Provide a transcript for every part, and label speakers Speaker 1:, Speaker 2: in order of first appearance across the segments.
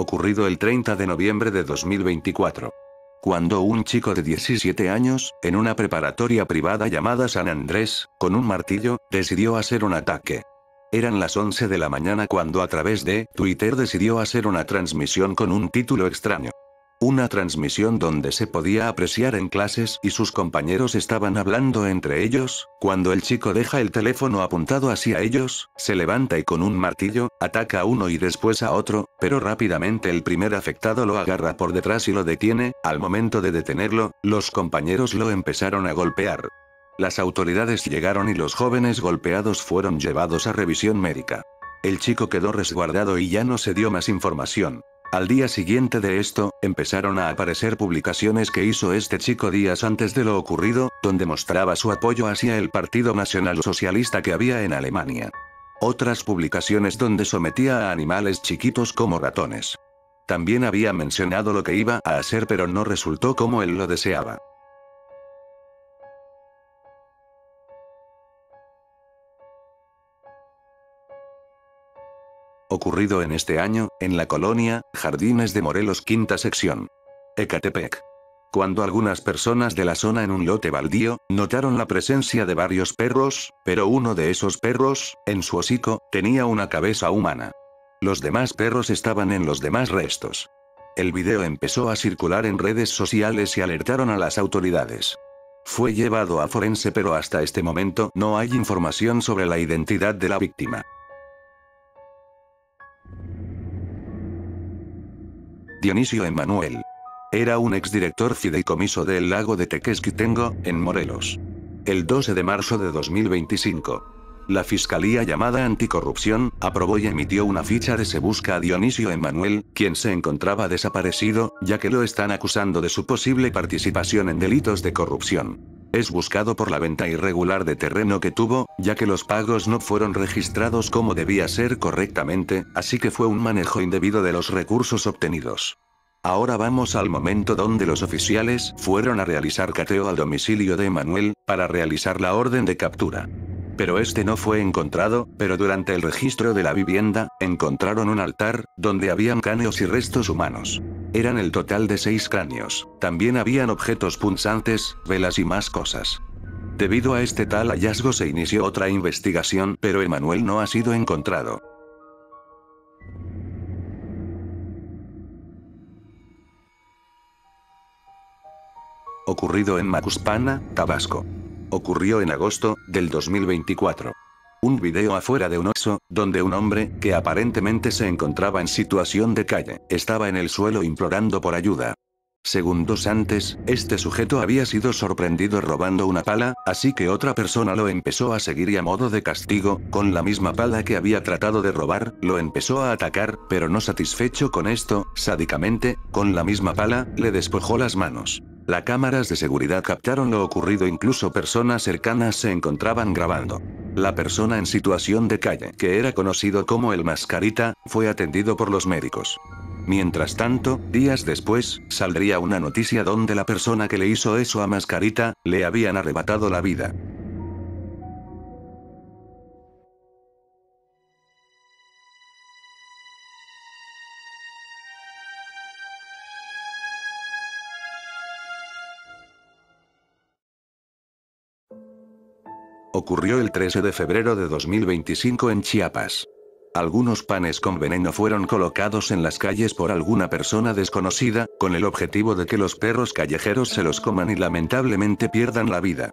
Speaker 1: Ocurrido el 30 de noviembre de 2024. Cuando un chico de 17 años, en una preparatoria privada llamada San Andrés, con un martillo, decidió hacer un ataque. Eran las 11 de la mañana cuando a través de Twitter decidió hacer una transmisión con un título extraño. Una transmisión donde se podía apreciar en clases y sus compañeros estaban hablando entre ellos, cuando el chico deja el teléfono apuntado hacia ellos, se levanta y con un martillo, ataca a uno y después a otro, pero rápidamente el primer afectado lo agarra por detrás y lo detiene. Al momento de detenerlo, los compañeros lo empezaron a golpear. Las autoridades llegaron y los jóvenes golpeados fueron llevados a revisión médica. El chico quedó resguardado y ya no se dio más información. Al día siguiente de esto, empezaron a aparecer publicaciones que hizo este chico días antes de lo ocurrido, donde mostraba su apoyo hacia el Partido Nacional Socialista que había en Alemania. Otras publicaciones donde sometía a animales chiquitos como ratones. También había mencionado lo que iba a hacer pero no resultó como él lo deseaba. Ocurrido en este año, en la colonia Jardines de Morelos, quinta sección. Ecatepec. Cuando algunas personas de la zona en un lote baldío, notaron la presencia de varios perros, pero uno de esos perros, en su hocico, tenía una cabeza humana. Los demás perros estaban en los demás restos. El video empezó a circular en redes sociales y alertaron a las autoridades. Fue llevado a forense pero hasta este momento no hay información sobre la identidad de la víctima. Dionisio Emanuel. Era un exdirector fideicomiso del lago de Tequesquitengo, en Morelos. El 12 de marzo de 2025. La Fiscalía llamada Anticorrupción, aprobó y emitió una ficha de se busca a Dionisio Emanuel, quien se encontraba desaparecido, ya que lo están acusando de su posible participación en delitos de corrupción. Es buscado por la venta irregular de terreno que tuvo, ya que los pagos no fueron registrados como debía ser correctamente, así que fue un manejo indebido de los recursos obtenidos. Ahora vamos al momento donde los oficiales fueron a realizar cateo al domicilio de Emanuel, para realizar la orden de captura. Pero este no fue encontrado, pero durante el registro de la vivienda, encontraron un altar, donde habían cráneos y restos humanos. Eran el total de 6 cráneos. También habían objetos punzantes, velas y más cosas. Debido a este tal hallazgo se inició otra investigación, pero Emanuel no ha sido encontrado. Ocurrido en Macuspana, Tabasco. Ocurrió en agosto del 2024. Un video afuera de un Oxxo, donde un hombre, que aparentemente se encontraba en situación de calle, estaba en el suelo implorando por ayuda. Segundos antes, este sujeto había sido sorprendido robando una pala, así que otra persona lo empezó a seguir y a modo de castigo, con la misma pala que había tratado de robar, lo empezó a atacar, pero no satisfecho con esto, sádicamente, con la misma pala, le despojó las manos. Las cámaras de seguridad captaron lo ocurrido, incluso personas cercanas se encontraban grabando. La persona en situación de calle, que era conocido como el Mascarita, fue atendido por los médicos. Mientras tanto, días después, saldría una noticia donde la persona que le hizo eso a Mascarita, le habían arrebatado la vida. Ocurrió el 13 de febrero de 2025 en Chiapas. Algunos panes con veneno fueron colocados en las calles por alguna persona desconocida, con el objetivo de que los perros callejeros se los coman y lamentablemente pierdan la vida.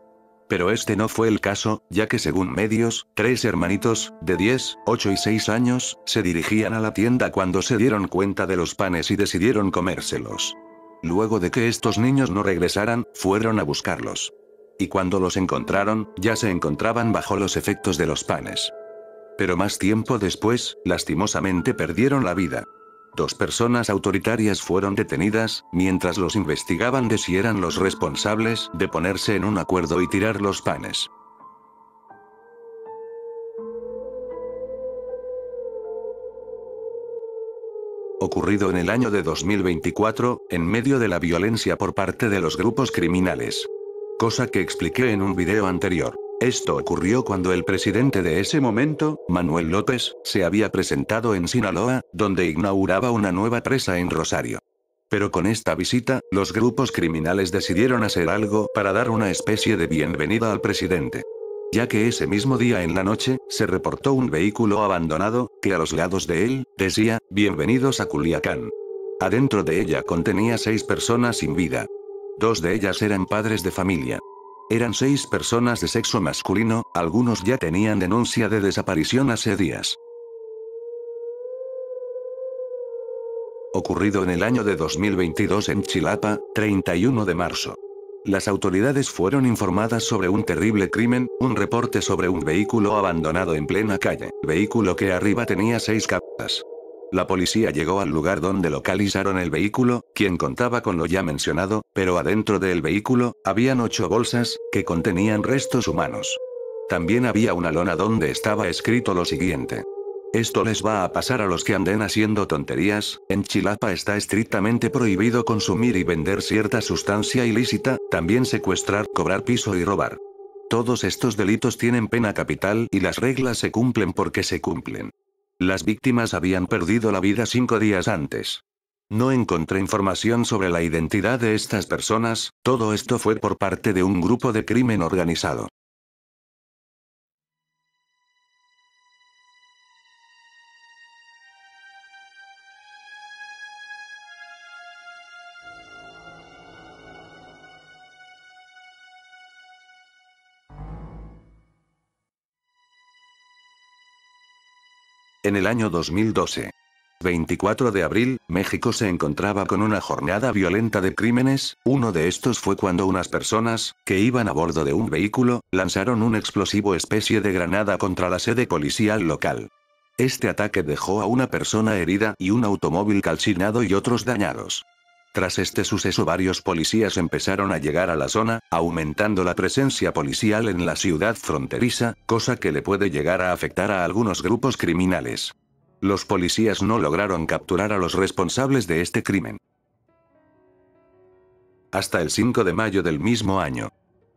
Speaker 1: Pero este no fue el caso, ya que según medios, 3 hermanitos, de 10, 8 y 6 años, se dirigían a la tienda cuando se dieron cuenta de los panes y decidieron comérselos. Luego de que estos niños no regresaran, fueron a buscarlos. Y cuando los encontraron, ya se encontraban bajo los efectos de los panes. Pero más tiempo después, lastimosamente perdieron la vida. 2 personas autoritarias fueron detenidas, mientras los investigaban de si eran los responsables de ponerse en un acuerdo y tirar los panes. Ocurrido en el año de 2024, en medio de la violencia por parte de los grupos criminales. Cosa que expliqué en un video anterior. Esto ocurrió cuando el presidente de ese momento, Manuel López, se había presentado en Sinaloa, donde inauguraba una nueva presa en Rosario. Pero con esta visita, los grupos criminales decidieron hacer algo para dar una especie de bienvenida al presidente. Ya que ese mismo día en la noche, se reportó un vehículo abandonado, que a los lados de él, decía, "Bienvenidos a Culiacán". Adentro de ella contenía 6 personas sin vida. 2 de ellas eran padres de familia. Eran 6 personas de sexo masculino, algunos ya tenían denuncia de desaparición hace días. Ocurrido en el año de 2022 en Chilapa, 31 de marzo. Las autoridades fueron informadas sobre un terrible crimen, un reporte sobre un vehículo abandonado en plena calle, vehículo que arriba tenía 6 capas. La policía llegó al lugar donde localizaron el vehículo, quien contaba con lo ya mencionado, pero adentro del vehículo, habían 8 bolsas, que contenían restos humanos. También había una lona donde estaba escrito lo siguiente. Esto les va a pasar a los que anden haciendo tonterías, en Chilapa está estrictamente prohibido consumir y vender cierta sustancia ilícita, también secuestrar, cobrar piso y robar. Todos estos delitos tienen pena capital y las reglas se cumplen porque se cumplen. Las víctimas habían perdido la vida 5 días antes. No encontré información sobre la identidad de estas personas, todo esto fue por parte de un grupo de crimen organizado. En el año 2012. 24 de abril, México se encontraba con una jornada violenta de crímenes, uno de estos fue cuando unas personas, que iban a bordo de un vehículo, lanzaron un explosivo especie de granada contra la sede policial local. Este ataque dejó a una persona herida y un automóvil calcinado y otros dañados. Tras este suceso varios policías empezaron a llegar a la zona, aumentando la presencia policial en la ciudad fronteriza, cosa que le puede llegar a afectar a algunos grupos criminales. Los policías no lograron capturar a los responsables de este crimen. Hasta el 5 de mayo del mismo año.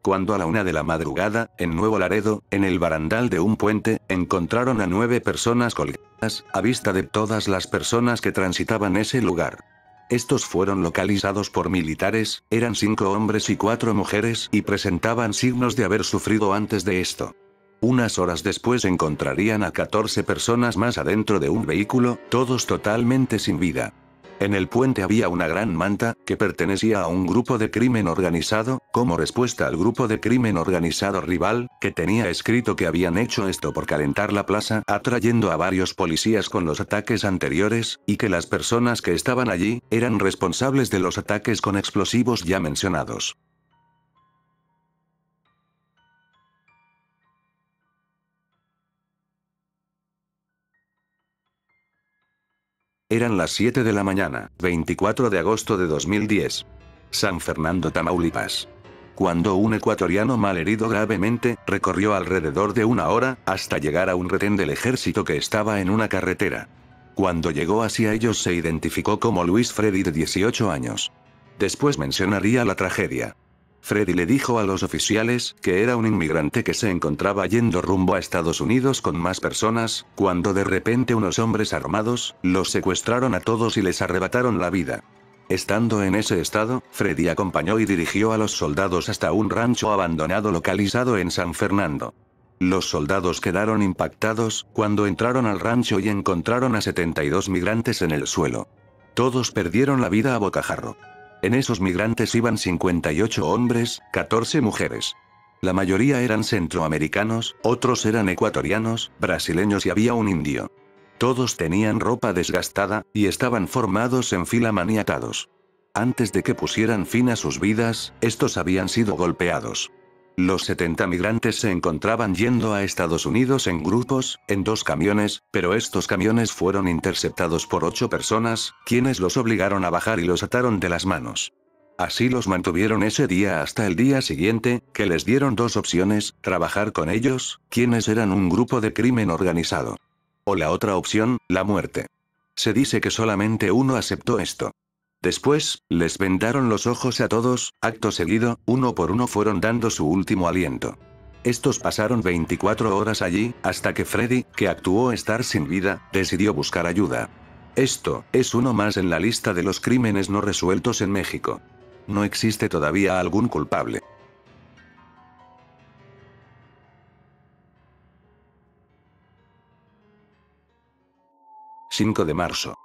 Speaker 1: Cuando a la 1 de la madrugada, en Nuevo Laredo, en el barandal de un puente, encontraron a 9 personas colgadas, a vista de todas las personas que transitaban ese lugar. Estos fueron localizados por militares, eran 5 hombres y 4 mujeres y presentaban signos de haber sufrido antes de esto. Unas horas después encontrarían a 14 personas más adentro de un vehículo, todos totalmente sin vida. En el puente había una gran manta, que pertenecía a un grupo de crimen organizado, como respuesta al grupo de crimen organizado rival, que tenía escrito que habían hecho esto por calentar la plaza, atrayendo a varios policías con los ataques anteriores, y que las personas que estaban allí, eran responsables de los ataques con explosivos ya mencionados. Eran las 7 de la mañana, 24 de agosto de 2010. San Fernando, Tamaulipas. Cuando un ecuatoriano malherido gravemente, recorrió alrededor de 1 hora, hasta llegar a un retén del ejército que estaba en una carretera. Cuando llegó hacia ellos se identificó como Luis Freddy de 18 años. Después mencionaría la tragedia. Freddy le dijo a los oficiales que era un inmigrante que se encontraba yendo rumbo a Estados Unidos con más personas, cuando de repente unos hombres armados, los secuestraron a todos y les arrebataron la vida. Estando en ese estado, Freddy acompañó y dirigió a los soldados hasta un rancho abandonado localizado en San Fernando. Los soldados quedaron impactados cuando entraron al rancho y encontraron a 72 migrantes en el suelo. Todos perdieron la vida a bocajarro. En esos migrantes iban 58 hombres, 14 mujeres. La mayoría eran centroamericanos, otros eran ecuatorianos, brasileños y había un indio. Todos tenían ropa desgastada, y estaban formados en fila maniatados. Antes de que pusieran fin a sus vidas, estos habían sido golpeados. Los 70 migrantes se encontraban yendo a Estados Unidos en grupos, en 2 camiones, pero estos camiones fueron interceptados por 8 personas, quienes los obligaron a bajar y los ataron de las manos. Así los mantuvieron ese día hasta el día siguiente, que les dieron 2 opciones, trabajar con ellos, quienes eran un grupo de crimen organizado. O la otra opción, la muerte. Se dice que solamente uno aceptó esto. Después, les vendaron los ojos a todos, acto seguido, uno por uno fueron dando su último aliento. Estos pasaron 24 horas allí, hasta que Freddy, que actuó estar sin vida, decidió buscar ayuda. Esto es uno más en la lista de los crímenes no resueltos en México. No existe todavía algún culpable. 5 de marzo.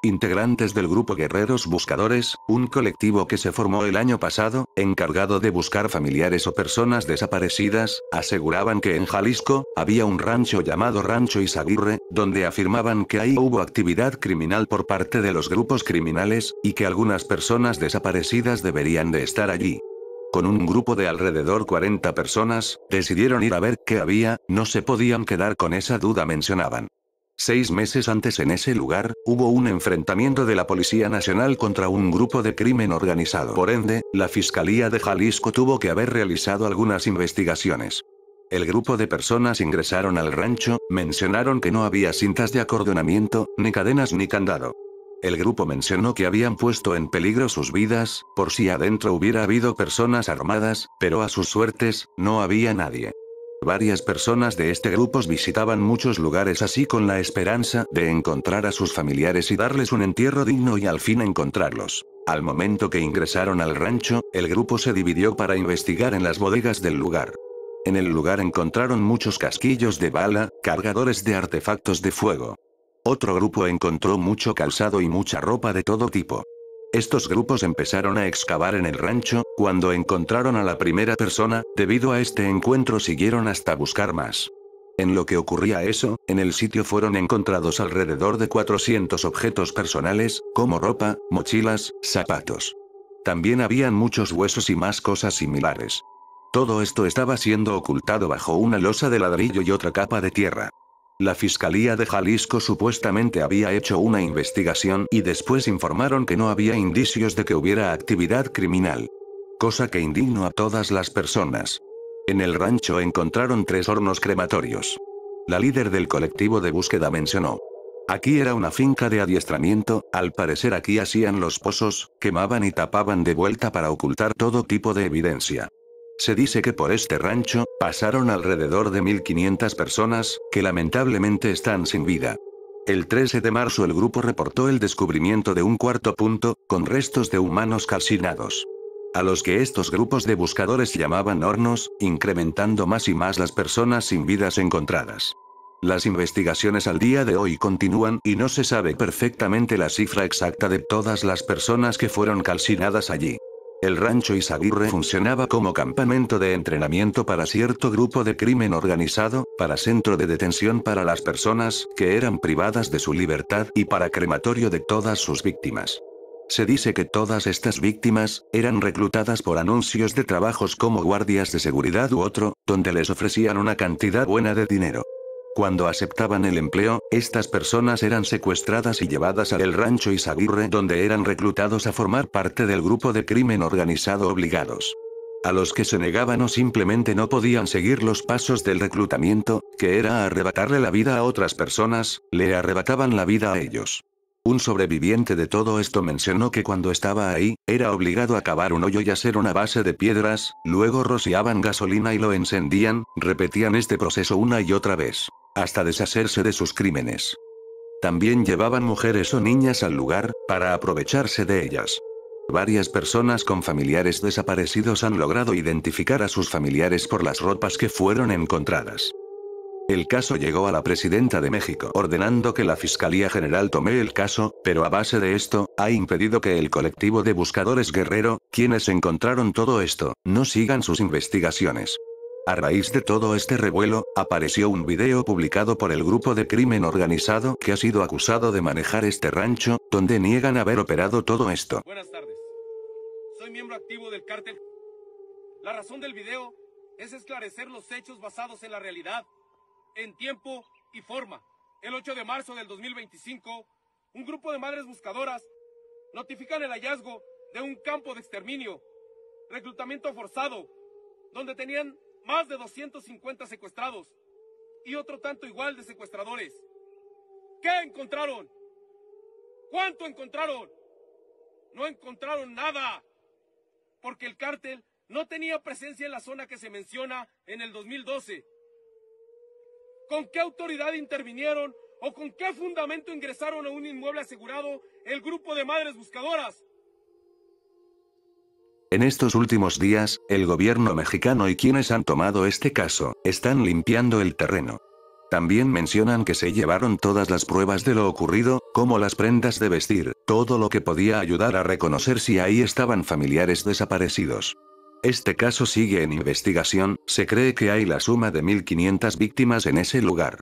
Speaker 1: Integrantes del grupo Guerreros Buscadores, un colectivo que se formó el año pasado, encargado de buscar familiares o personas desaparecidas, aseguraban que en Jalisco, había un rancho llamado Rancho Izaguirre, donde afirmaban que ahí hubo actividad criminal por parte de los grupos criminales, y que algunas personas desaparecidas deberían de estar allí. Con un grupo de alrededor 40 personas, decidieron ir a ver qué había, no se podían quedar con esa duda, mencionaban. 6 meses antes en ese lugar, hubo un enfrentamiento de la Policía Nacional contra un grupo de crimen organizado. Por ende, la Fiscalía de Jalisco tuvo que haber realizado algunas investigaciones. El grupo de personas ingresaron al rancho, mencionaron que no había cintas de acordonamiento, ni cadenas ni candado. El grupo mencionó que habían puesto en peligro sus vidas, por si adentro hubiera habido personas armadas, pero a sus suertes, no había nadie. Varias personas de este grupo visitaban muchos lugares así con la esperanza de encontrar a sus familiares y darles un entierro digno y al fin encontrarlos. Al momento que ingresaron al rancho, el grupo se dividió para investigar en las bodegas del lugar. En el lugar encontraron muchos casquillos de bala, cargadores de artefactos de fuego. Otro grupo encontró mucho calzado y mucha ropa de todo tipo. Estos grupos empezaron a excavar en el rancho, cuando encontraron a la primera persona, debido a este encuentro siguieron hasta buscar más. En lo que ocurría eso, en el sitio fueron encontrados alrededor de 400 objetos personales, como ropa, mochilas, zapatos. También habían muchos huesos y más cosas similares. Todo esto estaba siendo ocultado bajo una losa de ladrillo y otra capa de tierra. La Fiscalía de Jalisco supuestamente había hecho una investigación y después informaron que no había indicios de que hubiera actividad criminal. Cosa que indignó a todas las personas. En el rancho encontraron 3 hornos crematorios. La líder del colectivo de búsqueda mencionó. Aquí era una finca de adiestramiento, al parecer aquí hacían los pozos, quemaban y tapaban de vuelta para ocultar todo tipo de evidencia. Se dice que por este rancho, pasaron alrededor de 1500 personas, que lamentablemente están sin vida. El 13 de marzo el grupo reportó el descubrimiento de un cuarto punto, con restos de humanos calcinados. A los que estos grupos de buscadores llamaban hornos, incrementando más y más las personas sin vidas encontradas. Las investigaciones al día de hoy continúan y no se sabe perfectamente la cifra exacta de todas las personas que fueron calcinadas allí. El rancho Izaguirre funcionaba como campamento de entrenamiento para cierto grupo de crimen organizado, para centro de detención para las personas que eran privadas de su libertad y para crematorio de todas sus víctimas. Se dice que todas estas víctimas eran reclutadas por anuncios de trabajos como guardias de seguridad u otro, donde les ofrecían una cantidad buena de dinero. Cuando aceptaban el empleo, estas personas eran secuestradas y llevadas al rancho Izaguirre, donde eran reclutados a formar parte del grupo de crimen organizado obligados. A los que se negaban o simplemente no podían seguir los pasos del reclutamiento, que era arrebatarle la vida a otras personas, le arrebataban la vida a ellos. Un sobreviviente de todo esto mencionó que cuando estaba ahí, era obligado a cavar un hoyo y hacer una base de piedras, luego rociaban gasolina y lo encendían, repetían este proceso una y otra vez, hasta deshacerse de sus crímenes. También llevaban mujeres o niñas al lugar, para aprovecharse de ellas. Varias personas con familiares desaparecidos han logrado identificar a sus familiares por las ropas que fueron encontradas. El caso llegó a la presidenta de México ordenando que la Fiscalía General tome el caso, pero a base de esto, ha impedido que el colectivo de buscadores Guerrero, quienes encontraron todo esto, no sigan sus investigaciones. A raíz de todo este revuelo, apareció un video publicado por el grupo de crimen organizado que ha sido acusado de manejar este rancho, donde niegan haber operado todo esto.
Speaker 2: Buenas tardes. Soy miembro activo del cártel. La razón del video es esclarecer los hechos basados en la realidad, en tiempo y forma. El 8 de marzo del 2025, un grupo de madres buscadoras notifican el hallazgo de un campo de exterminio, reclutamiento forzado, donde tenían más de 250 secuestrados y otro tanto igual de secuestradores. ¿Qué encontraron? ¿Cuánto encontraron? No encontraron nada, porque el cártel no tenía presencia en la zona que se menciona en el 2012. ¿Con qué autoridad intervinieron o con qué fundamento ingresaron a un inmueble asegurado el grupo de madres buscadoras?
Speaker 1: En estos últimos días, el gobierno mexicano y quienes han tomado este caso, están limpiando el terreno. También mencionan que se llevaron todas las pruebas de lo ocurrido, como las prendas de vestir, todo lo que podía ayudar a reconocer si ahí estaban familiares desaparecidos. Este caso sigue en investigación, se cree que hay la suma de 1500 víctimas en ese lugar.